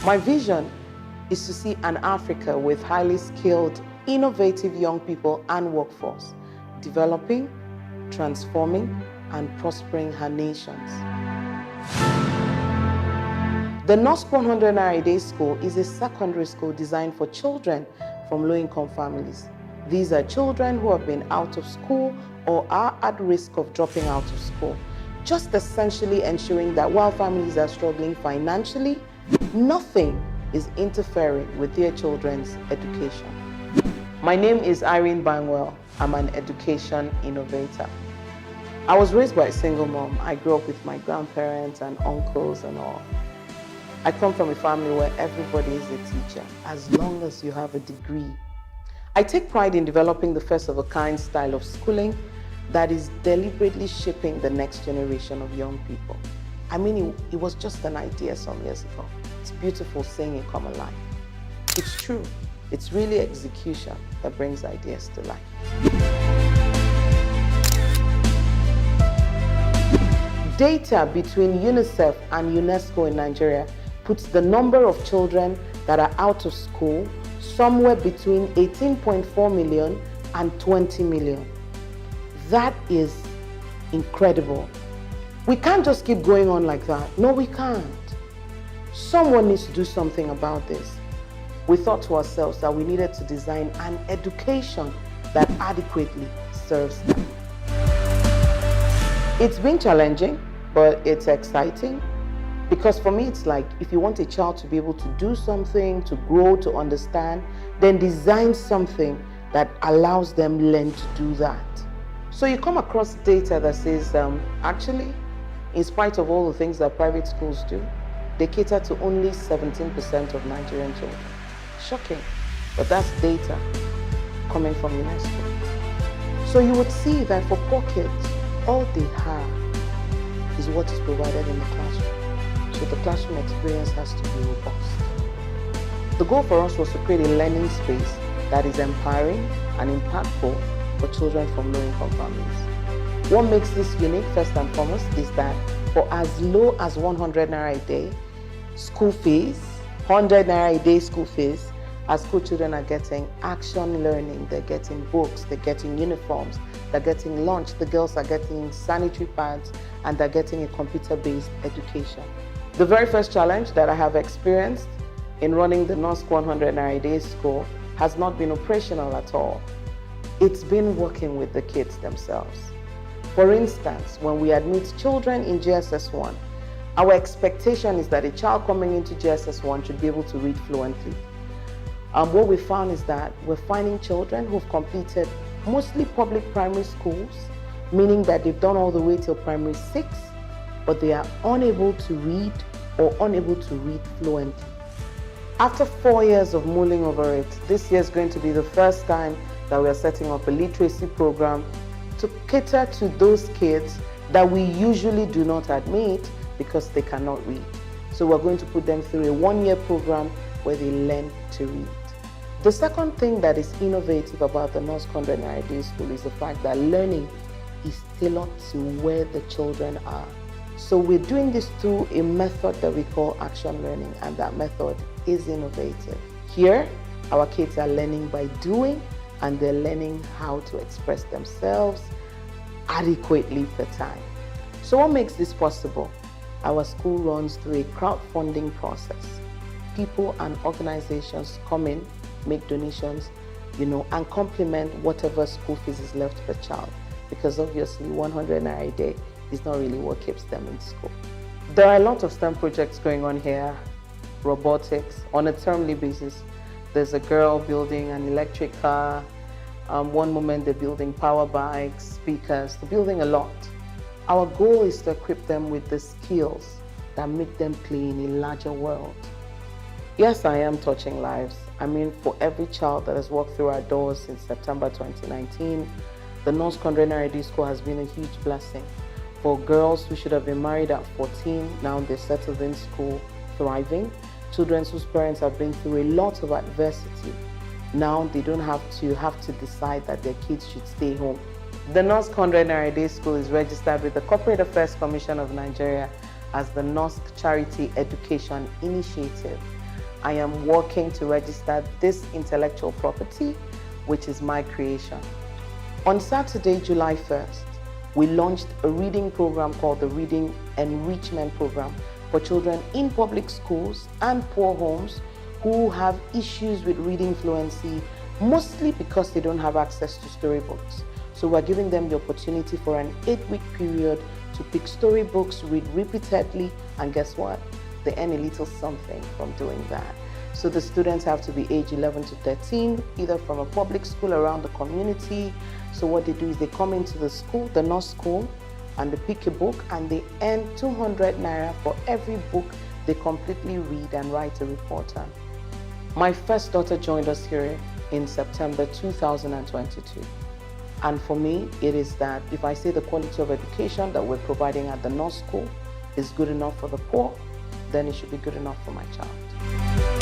My vision is to see an Africa with highly skilled, innovative young people and workforce, developing, transforming, and prospering her nations. The Knosk 100 Naira a Day School is a secondary school designed for children from low-income families. These are children who have been out of school or are at risk of dropping out of school, just essentially ensuring that while families are struggling financially, nothing is interfering with their children's education. My name is Irene Banguel. I'm an education innovator. I was raised by a single mom. I grew up with my grandparents and uncles and all. I come from a family where everybody is a teacher, as long as you have a degree. I take pride in developing the first-of-a-kind style of schooling that is deliberately shaping the next generation of young people. I mean, it was just an idea some years ago. It's beautiful seeing it come alive. It's true. It's really execution that brings ideas to life. Data between UNICEF and UNESCO in Nigeria puts the number of children that are out of school somewhere between 18.4 million and 20 million. That is incredible. We can't just keep going on like that. No, we can't. Someone needs to do something about this. We thought to ourselves that we needed to design an education that adequately serves them. It's been challenging, but it's exciting. Because for me, it's like, if you want a child to be able to do something, to grow, to understand, then design something that allows them learn to do that. So you come across data that says, actually, in spite of all the things that private schools do, they cater to only 17% of Nigerian children. Shocking, but that's data coming from UNESCO. So you would see that for poor kids, all they have is what is provided in the classroom. So the classroom experience has to be robust. The goal for us was to create a learning space that is empowering and impactful for children from low-income families. What makes this unique, first and foremost, is that for as low as 100 Naira a day school fees, 100 Naira a day school fees, our school children are getting action learning, they're getting books, they're getting uniforms, they're getting lunch, the girls are getting sanitary pads, and they're getting a computer-based education. The very first challenge that I have experienced in running the Knosk 100 Naira a Day School has not been operational at all. It's been working with the kids themselves. For instance, when we admit children in GSS1, our expectation is that a child coming into GSS1 should be able to read fluently. What we found is that we're finding children who've completed mostly public primary schools, meaning that they've done all the way till primary 6, but they are unable to read or unable to read fluently. After 4 years of mulling over it, this year is going to be the first time that we are setting up a literacy program to cater to those kids that we usually do not admit because they cannot read. So we're going to put them through a 1-year program where they learn to read. The second thing that is innovative about the Knosk 100 Naira a Day School is the fact that learning is tailored to where the children are. So we're doing this through a method that we call action learning, and that method is innovative. Here, our kids are learning by doing, and they're learning how to express themselves adequately per time. So what makes this possible? Our school runs through a crowdfunding process. People and organizations come in, make donations, and complement whatever school fees is left per child, because obviously 100 Naira a day is not really what keeps them in school. There are a lot of STEM projects going on here. Robotics, on a termly basis. There's a girl building an electric car. One moment they're building power bikes, speakers, they're building a lot. Our goal is to equip them with the skills that make them play in a larger world. Yes, I am touching lives. I mean, for every child that has walked through our doors since September 2019, the Knosk 100 Naira a Day School has been a huge blessing. For girls who should have been married at 14, now they're settled in school, thriving. Children whose parents have been through a lot of adversity, now they don't have to decide that their kids should stay home. The Knosk 100 Naira a Day School is registered with the Corporate Affairs Commission of Nigeria as the Knosk Charity Education Initiative. I am working to register this intellectual property, which is my creation. On Saturday, July 1st, we launched a reading program called the Reading Enrichment Program for children in public schools and poor homes who have issues with reading fluency, mostly because they don't have access to storybooks. So we're giving them the opportunity for an 8-week period to pick storybooks, read repeatedly, and guess what? They earn a little something from doing that. So the students have to be age 11 to 13, either from a public school around the community. So what they do is they come into the school, the Knosk school, and they pick a book, and they earn 200 naira for every book they completely read and write a report on. My first daughter joined us here in September 2022. And for me, it is that if I say the quality of education that we're providing at the Knosk school is good enough for the poor, then it should be good enough for my child.